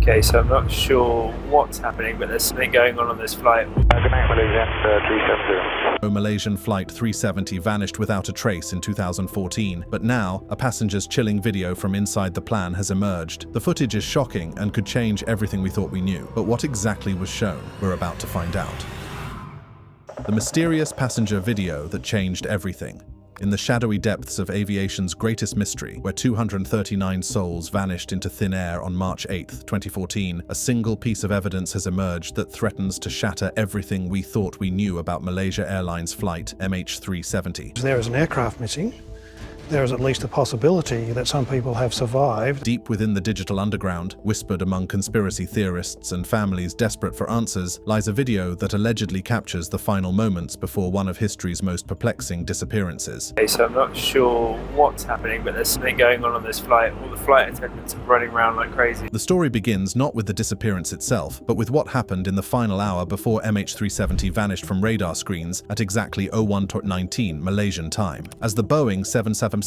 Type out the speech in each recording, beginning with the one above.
Okay, so I'm not sure what's happening, but there's something going on this flight. Good night, Malaysian 370. Malaysian Flight 370 vanished without a trace in 2014, but now a passenger's chilling video from inside the plane has emerged. The footage is shocking and could change everything we thought we knew, but what exactly was shown? We're about to find out. The mysterious passenger video that changed everything. In the shadowy depths of aviation's greatest mystery, where 239 souls vanished into thin air on March 8, 2014, a single piece of evidence has emerged that threatens to shatter everything we thought we knew about Malaysia Airlines flight MH370. There is an aircraft missing. There is at least a possibility that some people have survived. Deep within the digital underground, whispered among conspiracy theorists and families desperate for answers, lies a video that allegedly captures the final moments before one of history's most perplexing disappearances. Okay, so I'm not sure what's happening, but there's something going on this flight. All the flight attendants are running around like crazy. The story begins not with the disappearance itself, but with what happened in the final hour before MH370 vanished from radar screens at exactly 01:19 Malaysian time. As the Boeing 777-200ER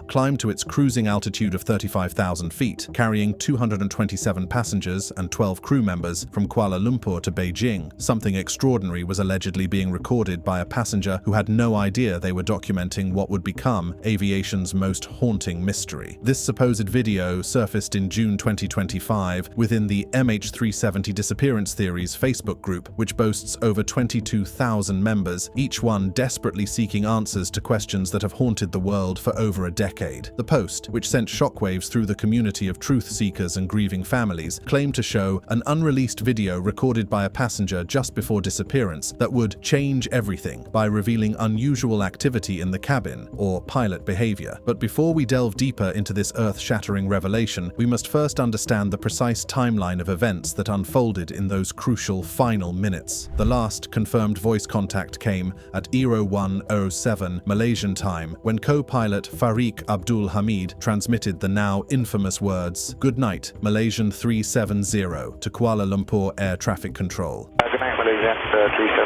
climbed to its cruising altitude of 35,000 feet, carrying 227 passengers and 12 crew members from Kuala Lumpur to Beijing, something extraordinary was allegedly being recorded by a passenger who had no idea they were documenting what would become aviation's most haunting mystery. This supposed video surfaced in June 2025 within the MH370 Disappearance Theories Facebook group, which boasts over 22,000 members, each one desperately seeking answers to questions that have haunted the world for over a decade. The post, which sent shockwaves through the community of truth seekers and grieving families, claimed to show an unreleased video recorded by a passenger just before disappearance that would change everything by revealing unusual activity in the cabin or pilot behavior. But before we delve deeper into this earth-shattering revelation, we must first understand the precise timeline of events that unfolded in those crucial final minutes. The last confirmed voice contact came at 01:07 Malaysian time, when co-pilot Fariq Abdul Hamid transmitted the now infamous words, "Good night, Malaysian 370" to Kuala Lumpur Air Traffic Control. Good night, Malaysian 370.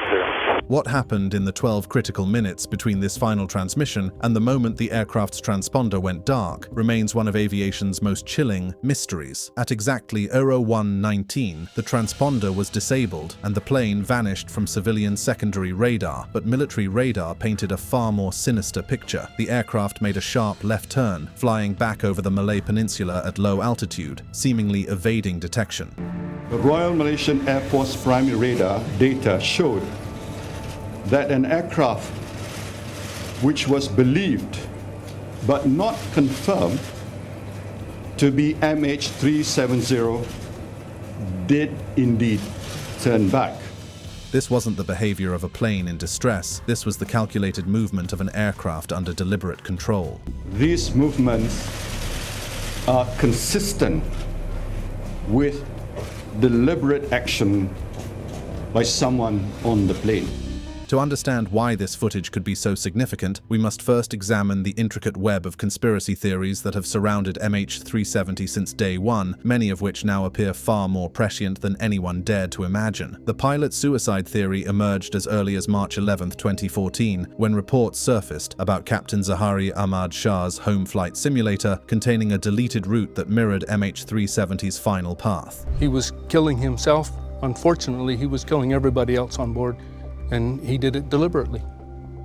What happened in the 12 critical minutes between this final transmission and the moment the aircraft's transponder went dark remains one of aviation's most chilling mysteries. At exactly 01:19, the transponder was disabled and the plane vanished from civilian secondary radar, but military radar painted a far more sinister picture. The aircraft made a sharp left turn, flying back over the Malay Peninsula at low altitude, seemingly evading detection. The Royal Malaysian Air Force primary radar data showed that an aircraft which was believed but not confirmed to be MH370 did indeed turn back. This wasn't the behavior of a plane in distress. This was the calculated movement of an aircraft under deliberate control. These movements are consistent with deliberate action by someone on the plane. To understand why this footage could be so significant, we must first examine the intricate web of conspiracy theories that have surrounded MH370 since day one, many of which now appear far more prescient than anyone dared to imagine. The pilot suicide theory emerged as early as March 11, 2014, when reports surfaced about Captain Zahari Ahmad Shah's home flight simulator containing a deleted route that mirrored MH370's final path. He was killing himself. Unfortunately, he was killing everybody else on board, and he did it deliberately.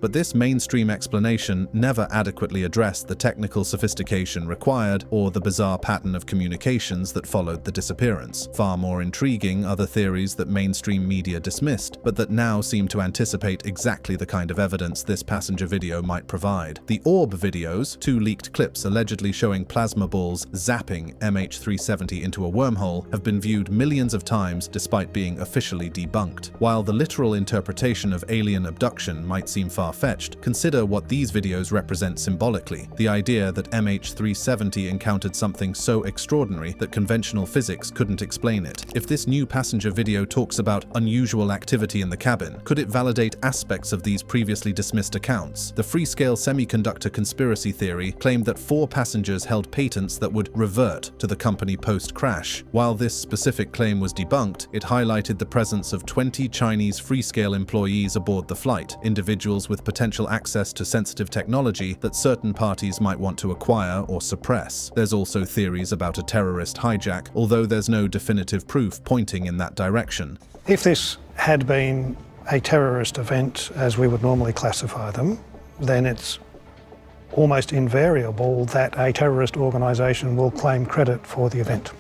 But this mainstream explanation never adequately addressed the technical sophistication required or the bizarre pattern of communications that followed the disappearance. Far more intriguing are the theories that mainstream media dismissed, but that now seem to anticipate exactly the kind of evidence this passenger video might provide. The orb videos, two leaked clips allegedly showing plasma balls zapping MH370 into a wormhole, have been viewed millions of times despite being officially debunked. While the literal interpretation of alien abduction might seem far-fetched, consider what these videos represent symbolically. The idea that MH370 encountered something so extraordinary that conventional physics couldn't explain it. If this new passenger video talks about unusual activity in the cabin, could it validate aspects of these previously dismissed accounts? The Freescale semiconductor conspiracy theory claimed that 4 passengers held patents that would revert to the company post-crash. While this specific claim was debunked, it highlighted the presence of 20 Chinese Freescale employees aboard the flight, individuals with with potential access to sensitive technology that certain parties might want to acquire or suppress. There's also theories about a terrorist hijack, although there's no definitive proof pointing in that direction. If this had been a terrorist event, as we would normally classify them, then it's almost invariable that a terrorist organisation will claim credit for the event.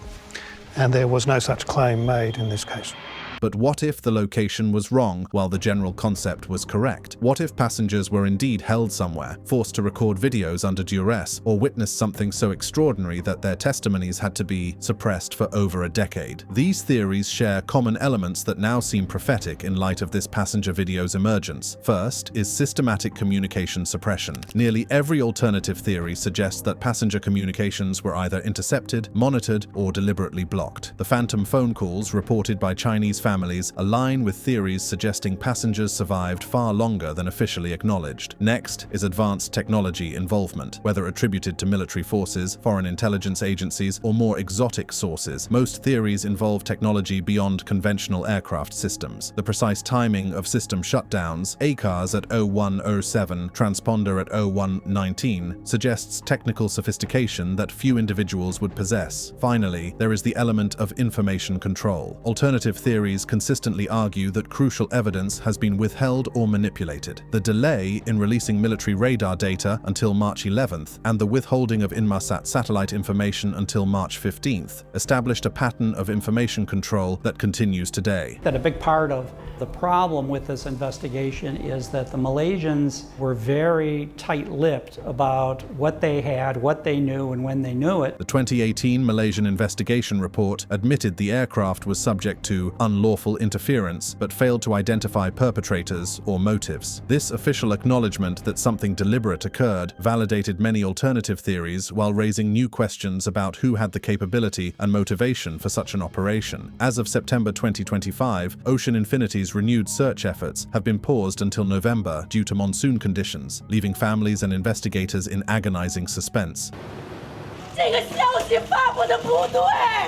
And there was no such claim made in this case. But what if the location was wrong while the general concept was correct? What if passengers were indeed held somewhere, forced to record videos under duress, or witness something so extraordinary that their testimonies had to be suppressed for over a decade? These theories share common elements that now seem prophetic in light of this passenger video's emergence. First is systematic communication suppression. Nearly every alternative theory suggests that passenger communications were either intercepted, monitored, or deliberately blocked. The phantom phone calls reported by Chinese families align with theories suggesting passengers survived far longer than officially acknowledged. Next is advanced technology involvement, whether attributed to military forces, foreign intelligence agencies, or more exotic sources. Most theories involve technology beyond conventional aircraft systems. The precise timing of system shutdowns, ACARS at 0107, transponder at 0119, suggests technical sophistication that few individuals would possess. Finally, there is the element of information control. Alternative theories consistently argue that crucial evidence has been withheld or manipulated. The delay in releasing military radar data until March 11th and the withholding of Inmarsat satellite information until March 15th established a pattern of information control that continues today. That a big part of the problem with this investigation is that the Malaysians were very tight-lipped about what they had, what they knew, and when they knew it. The 2018 Malaysian investigation report admitted the aircraft was subject to unlawful interference, but failed to identify perpetrators or motives. This official acknowledgement that something deliberate occurred validated many alternative theories while raising new questions about who had the capability and motivation for such an operation. As of September 2025, Ocean Infinity's renewed search efforts have been paused until November due to monsoon conditions, leaving families and investigators in agonizing suspense.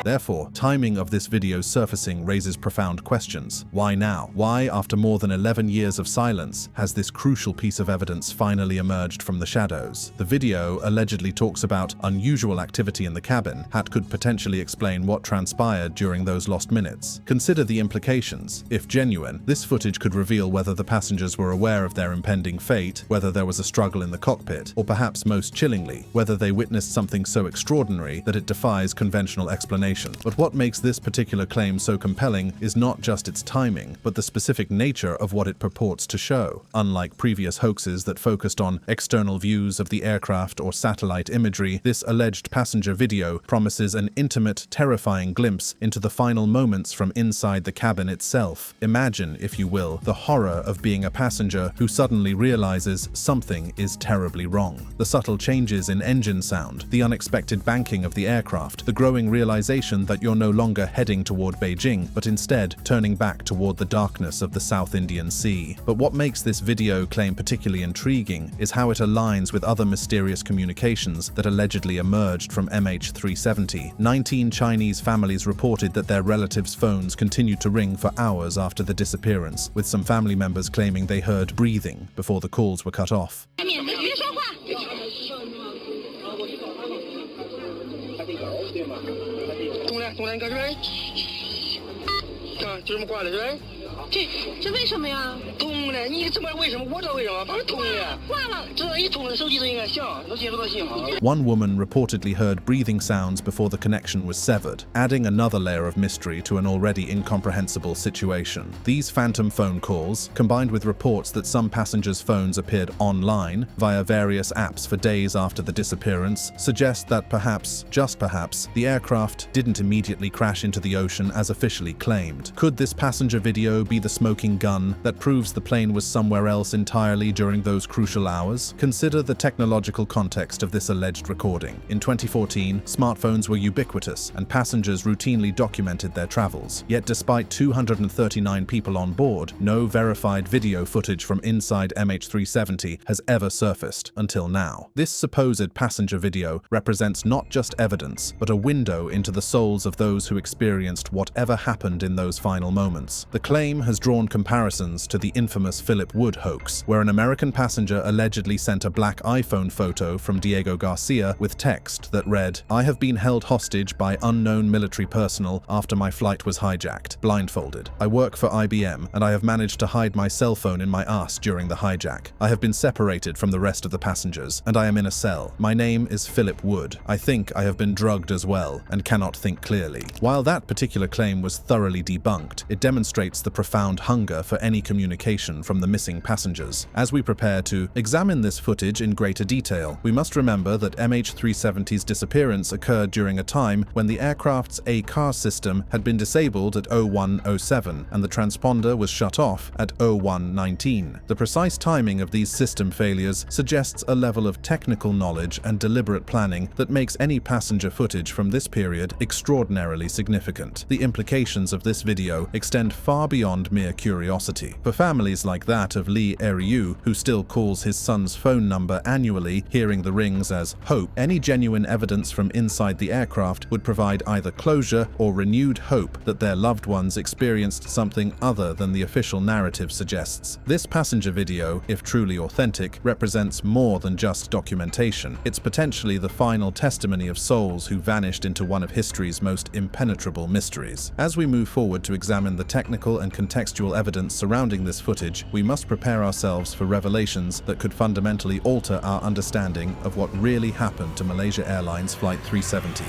Therefore, timing of this video's surfacing raises profound questions. Why now? Why, after more than 11 years of silence, has this crucial piece of evidence finally emerged from the shadows? The video allegedly talks about unusual activity in the cabin that could potentially explain what transpired during those lost minutes. Consider the implications. If genuine, this footage could reveal whether the passengers were aware of their impending fate, whether there was a struggle in the cockpit, or perhaps most chillingly, whether they witnessed something so extraordinary that it defies conventional explanation. But what makes this particular claim so compelling is not just its timing, but the specific nature of what it purports to show. Unlike previous hoaxes that focused on external views of the aircraft or satellite imagery, this alleged passenger video promises an intimate, terrifying glimpse into the final moments from inside the cabin itself. Imagine, if you will, the horror of being a passenger who suddenly realizes something is terribly wrong. The subtle changes in engine sound, the unexpected banking of the aircraft, the growing realization that you're no longer heading toward Beijing, but instead turning back toward the darkness of the South Indian Sea. But what makes this video claim particularly intriguing is how it aligns with other mysterious communications that allegedly emerged from MH370. 19 Chinese families reported that their relatives' phones continued to ring for hours after the disappearance, with some family members claiming they heard breathing before the calls were cut off. One woman reportedly heard breathing sounds before the connection was severed, adding another layer of mystery to an already incomprehensible situation. These phantom phone calls, combined with reports that some passengers' phones appeared online via various apps for days after the disappearance, suggest that perhaps, just perhaps, the aircraft didn't immediately crash into the ocean as officially claimed. Could this passenger video be the smoking gun that proves the plane was somewhere else entirely during those crucial hours? Consider the technological context of this alleged recording. In 2014, smartphones were ubiquitous and passengers routinely documented their travels. Yet despite 239 people on board, no verified video footage from inside MH370 has ever surfaced until now. This supposed passenger video represents not just evidence, but a window into the souls of those who experienced whatever happened in those final moments. The claim has drawn comparisons to the infamous Philip Wood hoax, where an American passenger allegedly sent a black iPhone photo from Diego Garcia with text that read, "I have been held hostage by unknown military personnel after my flight was hijacked, blindfolded. I work for IBM, and I have managed to hide my cell phone in my ass during the hijack. I have been separated from the rest of the passengers, and I am in a cell. My name is Philip Wood. I think I have been drugged as well, and cannot think clearly." While that particular claim was thoroughly debunked, it demonstrates the profound hunger for any communication from the missing passengers. As we prepare to examine this footage in greater detail, we must remember that MH370's disappearance occurred during a time when the aircraft's ACAR system had been disabled at 0107 and the transponder was shut off at 0119. The precise timing of these system failures suggests a level of technical knowledge and deliberate planning that makes any passenger footage from this period extraordinarily significant. The implications of this video extend far beyond mere curiosity. For families like that of Lee Eriu, who still calls his son's phone number annually, hearing the rings as hope, any genuine evidence from inside the aircraft would provide either closure or renewed hope that their loved ones experienced something other than the official narrative suggests. This passenger video, if truly authentic, represents more than just documentation. It's potentially the final testimony of souls who vanished into one of history's most impenetrable mysteries. As we move forward to examine the technical and contextual evidence surrounding this footage, we must prepare ourselves for revelations that could fundamentally alter our understanding of what really happened to Malaysia Airlines Flight 370.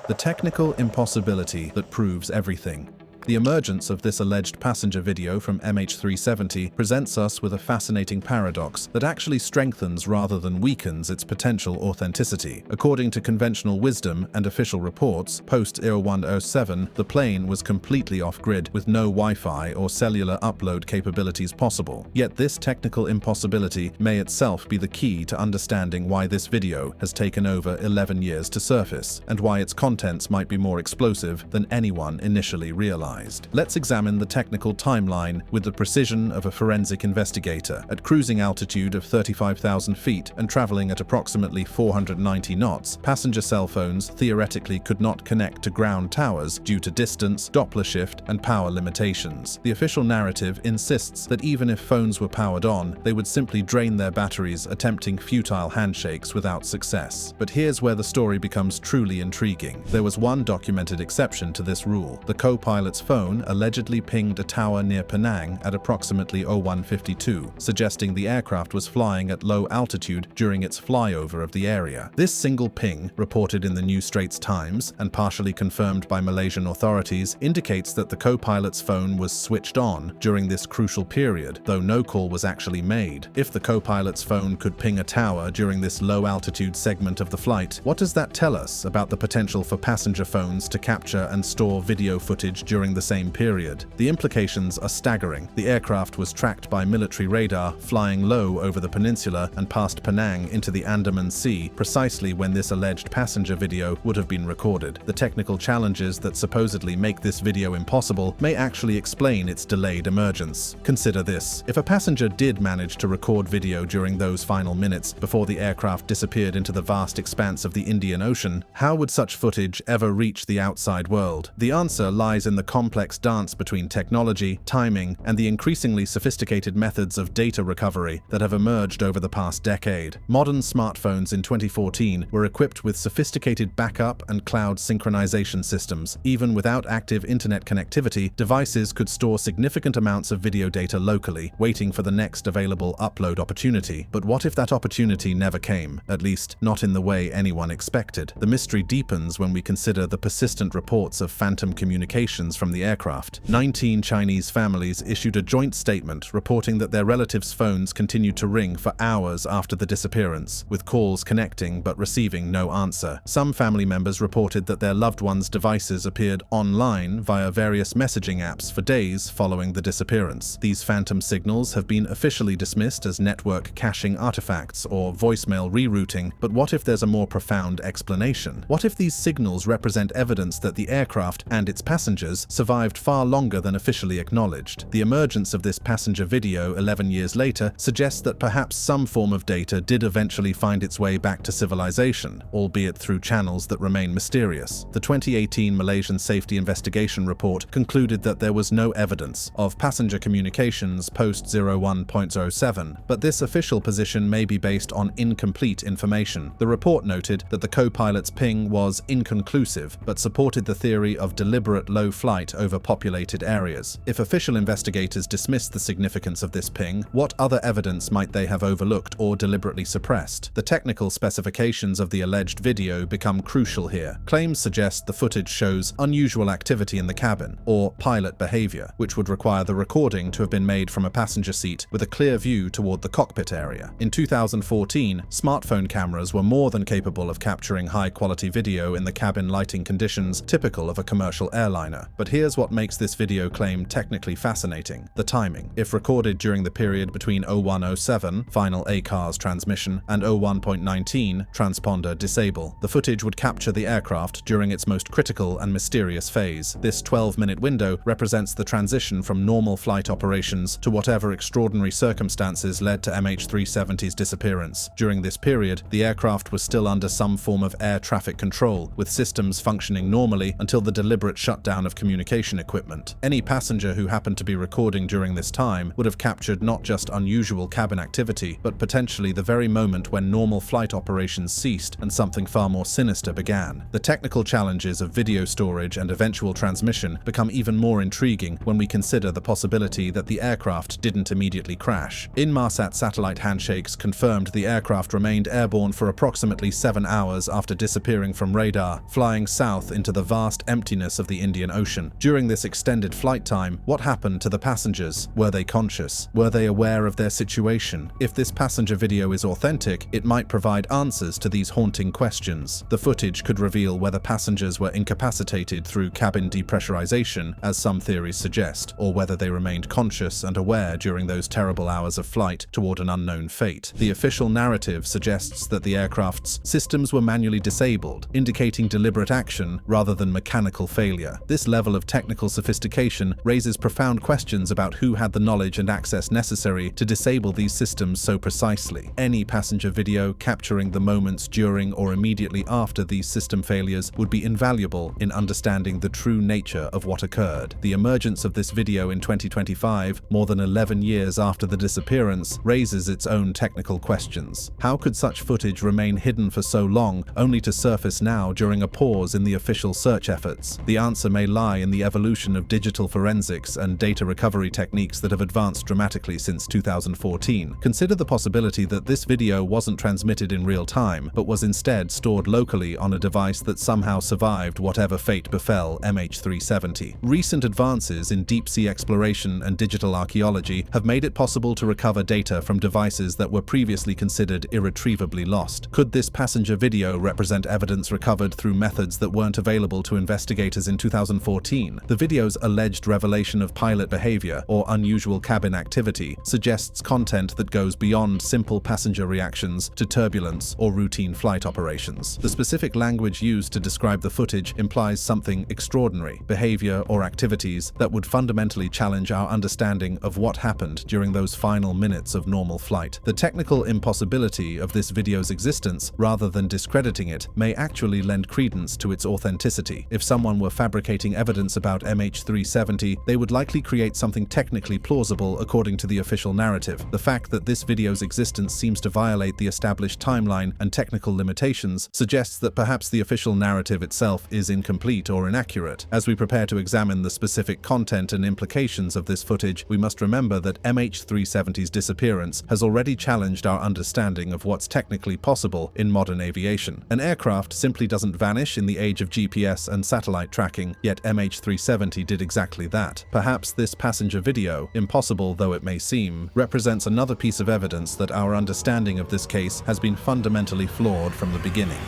The technical impossibility that proves everything. The emergence of this alleged passenger video from MH370 presents us with a fascinating paradox that actually strengthens rather than weakens its potential authenticity. According to conventional wisdom and official reports, post-0107, the plane was completely off-grid with no Wi-Fi or cellular upload capabilities possible. Yet this technical impossibility may itself be the key to understanding why this video has taken over 11 years to surface, and why its contents might be more explosive than anyone initially realized. Let's examine the technical timeline with the precision of a forensic investigator. At cruising altitude of 35,000 feet and traveling at approximately 490 knots, passenger cell phones theoretically could not connect to ground towers due to distance, Doppler shift, and power limitations. The official narrative insists that even if phones were powered on, they would simply drain their batteries attempting futile handshakes without success. But here's where the story becomes truly intriguing. There was one documented exception to this rule. The co-pilot's phone allegedly pinged a tower near Penang at approximately 0152, suggesting the aircraft was flying at low altitude during its flyover of the area. This single ping, reported in the New Straits Times and partially confirmed by Malaysian authorities, indicates that the co-pilot's phone was switched on during this crucial period, though no call was actually made. If the co-pilot's phone could ping a tower during this low-altitude segment of the flight, what does that tell us about the potential for passenger phones to capture and store video footage during the same period? The implications are staggering. The aircraft was tracked by military radar flying low over the peninsula and past Penang into the Andaman Sea precisely when this alleged passenger video would have been recorded. The technical challenges that supposedly make this video impossible may actually explain its delayed emergence. Consider this. If a passenger did manage to record video during those final minutes before the aircraft disappeared into the vast expanse of the Indian Ocean, how would such footage ever reach the outside world? The answer lies in the complex dance between technology, timing, and the increasingly sophisticated methods of data recovery that have emerged over the past decade. Modern smartphones in 2014 were equipped with sophisticated backup and cloud synchronization systems. Even without active internet connectivity, devices could store significant amounts of video data locally, waiting for the next available upload opportunity. But what if that opportunity never came? At least, not in the way anyone expected. The mystery deepens when we consider the persistent reports of phantom communications from the aircraft. 19 Chinese families issued a joint statement reporting that their relatives' phones continued to ring for hours after the disappearance, with calls connecting but receiving no answer. Some family members reported that their loved ones' devices appeared online via various messaging apps for days following the disappearance. These phantom signals have been officially dismissed as network caching artifacts or voicemail rerouting, but what if there's a more profound explanation? What if these signals represent evidence that the aircraft and its passengers survived far longer than officially acknowledged. The emergence of this passenger video 11 years later suggests that perhaps some form of data did eventually find its way back to civilization, albeit through channels that remain mysterious. The 2018 Malaysian Safety Investigation Report concluded that there was no evidence of passenger communications post-01.07, but this official position may be based on incomplete information. The report noted that the co-pilot's ping was inconclusive, but supported the theory of deliberate low flight over populated areas. If official investigators dismissed the significance of this ping, what other evidence might they have overlooked or deliberately suppressed? The technical specifications of the alleged video become crucial here. Claims suggest the footage shows unusual activity in the cabin, or pilot behavior, which would require the recording to have been made from a passenger seat with a clear view toward the cockpit area. In 2014, smartphone cameras were more than capable of capturing high-quality video in the cabin lighting conditions typical of a commercial airliner. But here's what makes this video claim technically fascinating: the timing. If recorded during the period between 0107, final ACARS transmission, and 01.19, transponder disable, the footage would capture the aircraft during its most critical and mysterious phase. This 12-minute window represents the transition from normal flight operations to whatever extraordinary circumstances led to MH370's disappearance. During this period, the aircraft was still under some form of air traffic control, with systems functioning normally until the deliberate shutdown of communication equipment. Any passenger who happened to be recording during this time would have captured not just unusual cabin activity, but potentially the very moment when normal flight operations ceased and something far more sinister began. The technical challenges of video storage and eventual transmission become even more intriguing when we consider the possibility that the aircraft didn't immediately crash. Inmarsat satellite handshakes confirmed the aircraft remained airborne for approximately 7 hours after disappearing from radar, flying south into the vast emptiness of the Indian Ocean. During this extended flight time, what happened to the passengers? Were they conscious? Were they aware of their situation? If this passenger video is authentic, it might provide answers to these haunting questions. The footage could reveal whether passengers were incapacitated through cabin depressurization, as some theories suggest, or whether they remained conscious and aware during those terrible hours of flight toward an unknown fate. The official narrative suggests that the aircraft's systems were manually disabled, indicating deliberate action rather than mechanical failure. This level of technical sophistication raises profound questions about who had the knowledge and access necessary to disable these systems so precisely. Any passenger video capturing the moments during or immediately after these system failures would be invaluable in understanding the true nature of what occurred. The emergence of this video in 2025, more than 11 years after the disappearance, raises its own technical questions. How could such footage remain hidden for so long, only to surface now during a pause in the official search efforts? The answer may lie in the evolution of digital forensics and data recovery techniques that have advanced dramatically since 2014. Consider the possibility that this video wasn't transmitted in real time, but was instead stored locally on a device that somehow survived whatever fate befell MH370. Recent advances in deep-sea exploration and digital archaeology have made it possible to recover data from devices that were previously considered irretrievably lost. Could this passenger video represent evidence recovered through methods that weren't available to investigators in 2014? The video's alleged revelation of pilot behavior or unusual cabin activity suggests content that goes beyond simple passenger reactions to turbulence or routine flight operations. The specific language used to describe the footage implies something extraordinary, behavior or activities that would fundamentally challenge our understanding of what happened during those final minutes of normal flight. The technical impossibility of this video's existence, rather than discrediting it, may actually lend credence to its authenticity. If someone were fabricating evidence about MH370, they would likely create something technically plausible according to the official narrative. The fact that this video's existence seems to violate the established timeline and technical limitations suggests that perhaps the official narrative itself is incomplete or inaccurate. As we prepare to examine the specific content and implications of this footage, we must remember that MH370's disappearance has already challenged our understanding of what's technically possible in modern aviation. An aircraft simply doesn't vanish in the age of GPS and satellite tracking, yet MH370 did exactly that. Perhaps this passenger video, impossible though it may seem, represents another piece of evidence that our understanding of this case has been fundamentally flawed from the beginning.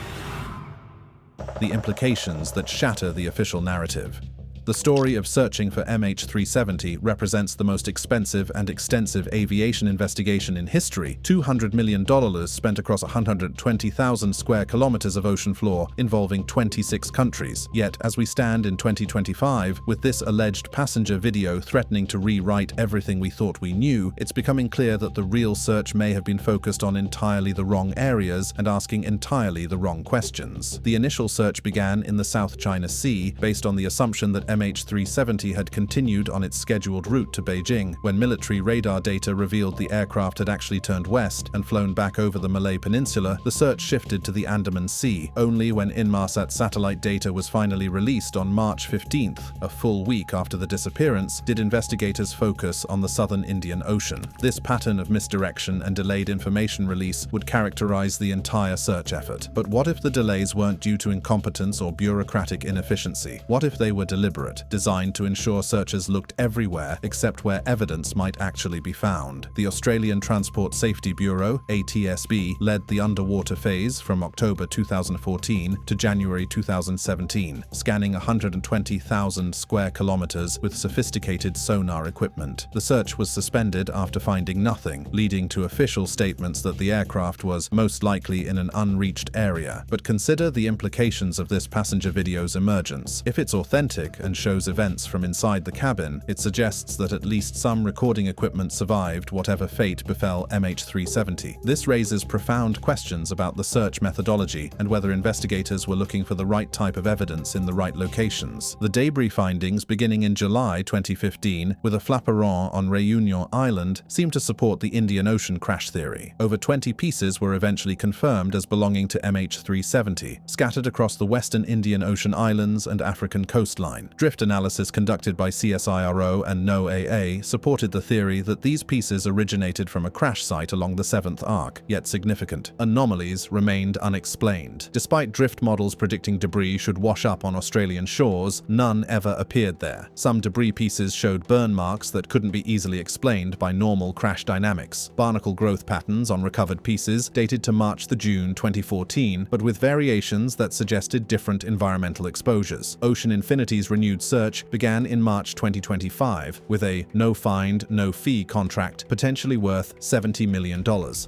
The implications that shatter the official narrative. The story of searching for MH370 represents the most expensive and extensive aviation investigation in history. $200 million spent across 120,000 square kilometers of ocean floor, involving 26 countries. Yet, as we stand in 2025, with this alleged passenger video threatening to rewrite everything we thought we knew, it's becoming clear that the real search may have been focused on entirely the wrong areas and asking entirely the wrong questions. The initial search began in the South China Sea, based on the assumption that MH370 had continued on its scheduled route to Beijing. When military radar data revealed the aircraft had actually turned west and flown back over the Malay Peninsula, the search shifted to the Andaman Sea. Only when Inmarsat satellite data was finally released on March 15th, a full week after the disappearance, did investigators focus on the southern Indian Ocean. This pattern of misdirection and delayed information release would characterize the entire search effort. But what if the delays weren't due to incompetence or bureaucratic inefficiency? What if they were deliberate, designed to ensure searchers looked everywhere except where evidence might actually be found? The Australian Transport Safety Bureau, ATSB, led the underwater phase from October 2014 to January 2017, scanning 120,000 square kilometers with sophisticated sonar equipment. The search was suspended after finding nothing, leading to official statements that the aircraft was most likely in an unreached area. But consider the implications of this passenger video's emergence. If it's authentic and shows events from inside the cabin, it suggests that at least some recording equipment survived whatever fate befell MH370. This raises profound questions about the search methodology and whether investigators were looking for the right type of evidence in the right locations. The debris findings beginning in July 2015 with a flaperon on Réunion Island seem to support the Indian Ocean crash theory. Over 20 pieces were eventually confirmed as belonging to MH370, scattered across the western Indian Ocean islands and African coastline. Drift analysis conducted by CSIRO and NOAA supported the theory that these pieces originated from a crash site along the 7th arc, yet significant anomalies remained unexplained. Despite drift models predicting debris should wash up on Australian shores, none ever appeared there. Some debris pieces showed burn marks that couldn't be easily explained by normal crash dynamics. Barnacle growth patterns on recovered pieces dated to March to June 2014, but with variations that suggested different environmental exposures. Ocean Infinity's renewed search began in March 2025 with a no-find, no-fee contract potentially worth $70 million.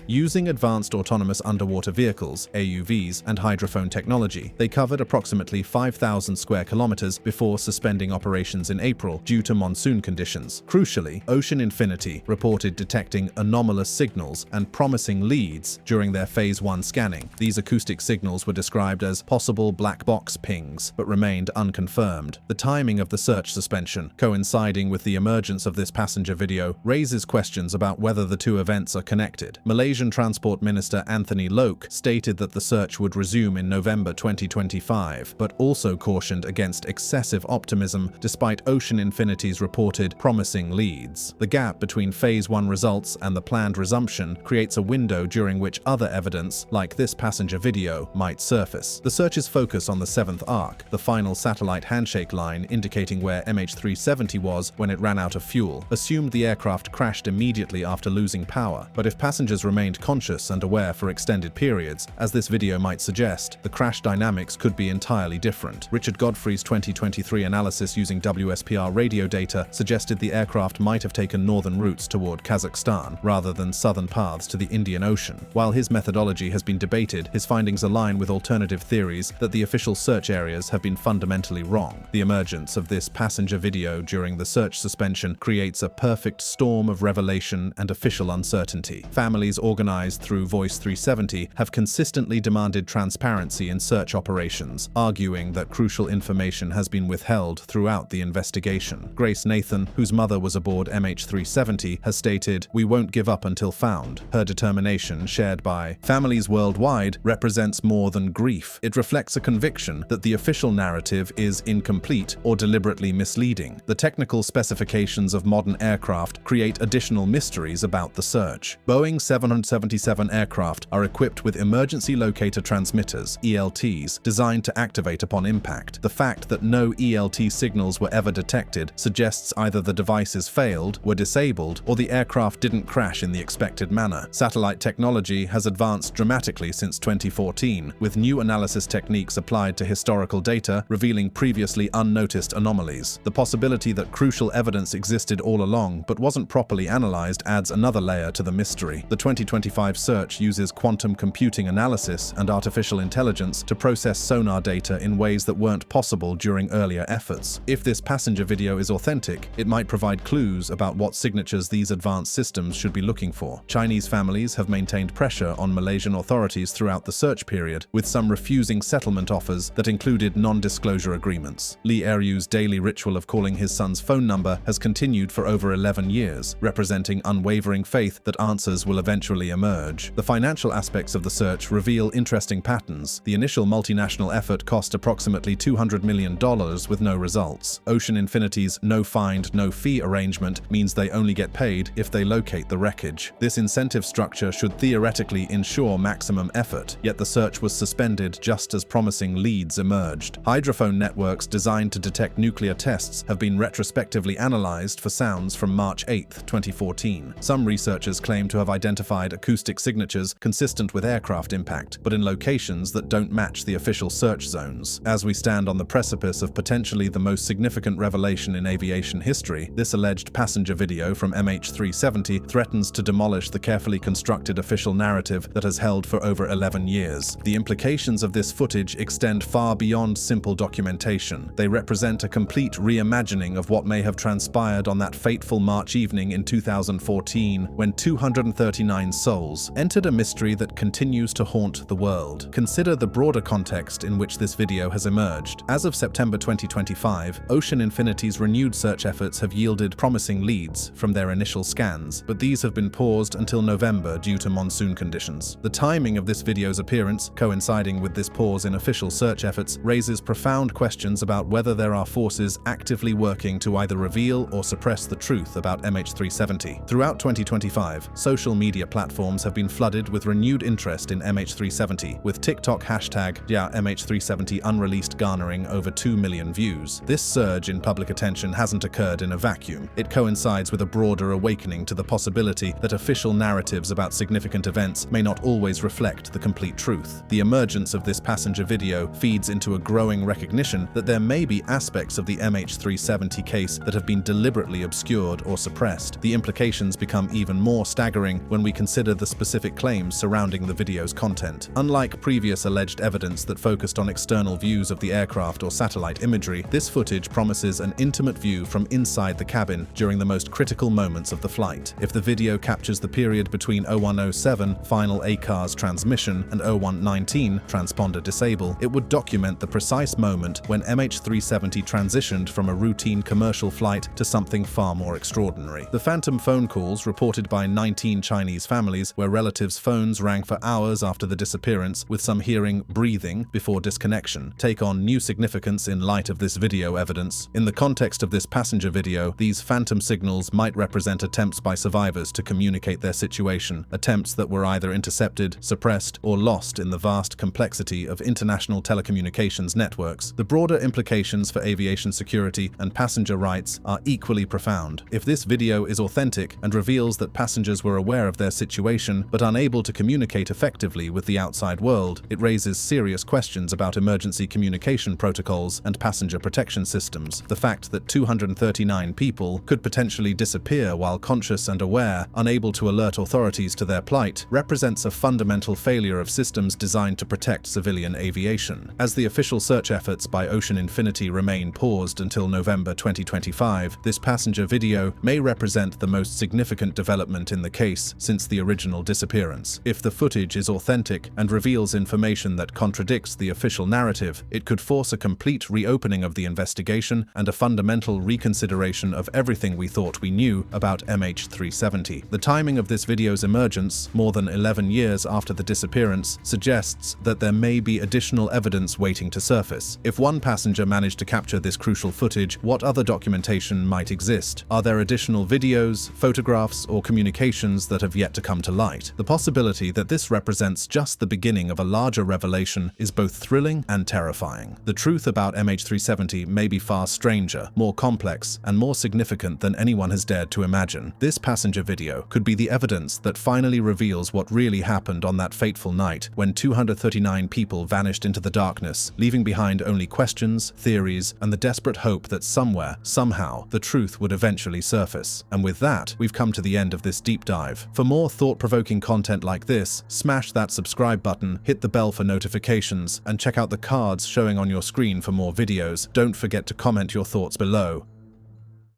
Using advanced autonomous underwater vehicles, AUVs, and hydrophone technology, they covered approximately 5,000 square kilometers before suspending operations in April due to monsoon conditions. Crucially, Ocean Infinity reported detecting anomalous signals and promising leads during their Phase 1 scanning. These acoustic signals were described as possible black box pings, but remained unconfirmed. The timing of the search suspension, coinciding with the emergence of this passenger video, raises questions about whether the two events are connected. Malaysian Transport Minister Anthony Loke stated that the search would resume in November 2025, but also cautioned against excessive optimism despite Ocean Infinity's reported promising leads. The gap between Phase 1 results and the planned resumption creates a window during which other evidence, like this passenger video, might surface. The search's focus on the 7th arc, the final satellite handshake line indicating where MH370 was when it ran out of fuel, assumed the aircraft crashed immediately after losing power. But if passengers remained conscious and aware for extended periods, as this video might suggest, the crash dynamics could be entirely different. Richard Godfrey's 2023 analysis using WSPR radio data suggested the aircraft might have taken northern routes toward Kazakhstan rather than southern paths to the Indian Ocean. While his methodology has been debated, his findings align with alternative theories that the official search areas have been fundamentally wrong. The emergence of this passenger video during the search suspension creates a perfect storm of revelation and official uncertainty. Families organized through Voice 370 have consistently demanded transparency in search operations, arguing that crucial information has been withheld throughout the investigation. Grace Nathan, whose mother was aboard MH370, has stated, "We won't give up until found." Her determination, shared by families worldwide, represents more than grief. It reflects a conviction that the official narrative is incomplete or deliberately misleading. The technical specifications of modern aircraft create additional mysteries about the search. Boeing 777 aircraft are equipped with emergency locator transmitters, ELTs, designed to activate upon impact. The fact that no ELT signals were ever detected suggests either the devices failed, were disabled, or the aircraft didn't crash in the expected manner. Satellite technology has advanced dramatically since 2014, with new analysis techniques applied to historical data revealing previously unnoticed unnoticed anomalies. The possibility that crucial evidence existed all along but wasn't properly analyzed adds another layer to the mystery. The 2025 search uses quantum computing analysis and artificial intelligence to process sonar data in ways that weren't possible during earlier efforts. If this passenger video is authentic, it might provide clues about what signatures these advanced systems should be looking for. Chinese families have maintained pressure on Malaysian authorities throughout the search period, with some refusing settlement offers that included non-disclosure agreements. Lee Eryu's daily ritual of calling his son's phone number has continued for over 11 years, representing unwavering faith that answers will eventually emerge. The financial aspects of the search reveal interesting patterns. The initial multinational effort cost approximately $200 million with no results. Ocean Infinity's no find, no fee arrangement means they only get paid if they locate the wreckage. This incentive structure should theoretically ensure maximum effort, yet the search was suspended just as promising leads emerged. Hydrophone networks designed to detect nuclear tests have been retrospectively analyzed for sounds from March 8, 2014. Some researchers claim to have identified acoustic signatures consistent with aircraft impact, but in locations that don't match the official search zones. As we stand on the precipice of potentially the most significant revelation in aviation history, this alleged passenger video from MH370 threatens to demolish the carefully constructed official narrative that has held for over 11 years. The implications of this footage extend far beyond simple documentation. They represent a complete reimagining of what may have transpired on that fateful March evening in 2014, when 239 souls entered a mystery that continues to haunt the world. Consider the broader context in which this video has emerged. As of September 2025, Ocean Infinity's renewed search efforts have yielded promising leads from their initial scans, but these have been paused until November due to monsoon conditions. The timing of this video's appearance, coinciding with this pause in official search efforts, raises profound questions about whether there are forces actively working to either reveal or suppress the truth about MH370. Throughout 2025, social media platforms have been flooded with renewed interest in MH370, with TikTok hashtag MH370 unreleased garnering over 2 million views. This surge in public attention hasn't occurred in a vacuum. It coincides with a broader awakening to the possibility that official narratives about significant events may not always reflect the complete truth. The emergence of this passenger video feeds into a growing recognition that there may be aspects of the MH370 case that have been deliberately obscured or suppressed. The implications become even more staggering when we consider the specific claims surrounding the video's content. Unlike previous alleged evidence that focused on external views of the aircraft or satellite imagery, this footage promises an intimate view from inside the cabin during the most critical moments of the flight. If the video captures the period between 0107, final ACARS transmission, and 0119, transponder disable, it would document the precise moment when MH370 transitioned from a routine commercial flight to something far more extraordinary. The phantom phone calls reported by 19 Chinese families, where relatives' phones rang for hours after the disappearance, with some hearing breathing before disconnection, take on new significance in light of this video evidence. In the context of this passenger video, these phantom signals might represent attempts by survivors to communicate their situation, attempts that were either intercepted, suppressed, or lost in the vast complexity of international telecommunications networks. The broader implications for aviation security and passenger rights are equally profound. If this video is authentic and reveals that passengers were aware of their situation but unable to communicate effectively with the outside world, it raises serious questions about emergency communication protocols and passenger protection systems. The fact that 239 people could potentially disappear while conscious and aware, unable to alert authorities to their plight, represents a fundamental failure of systems designed to protect civilian aviation. As the official search efforts by Ocean Infinity remain paused until November 2025, this passenger video may represent the most significant development in the case since the original disappearance. If the footage is authentic and reveals information that contradicts the official narrative, it could force a complete reopening of the investigation and a fundamental reconsideration of everything we thought we knew about MH370. The timing of this video's emergence, more than 11 years after the disappearance, suggests that there may be additional evidence waiting to surface. If one passenger managed to capture this crucial footage, what other documentation might exist? Are there additional videos, photographs, or communications that have yet to come to light? The possibility that this represents just the beginning of a larger revelation is both thrilling and terrifying. The truth about MH370 may be far stranger, more complex, and more significant than anyone has dared to imagine. This passenger video could be the evidence that finally reveals what really happened on that fateful night when 239 people vanished into the darkness, leaving behind only questions, theories, stories and the desperate hope that somewhere, somehow, the truth would eventually surface. And with that, we've come to the end of this deep dive. For more thought-provoking content like this, smash that subscribe button, hit the bell for notifications, and check out the cards showing on your screen for more videos. Don't forget to comment your thoughts below.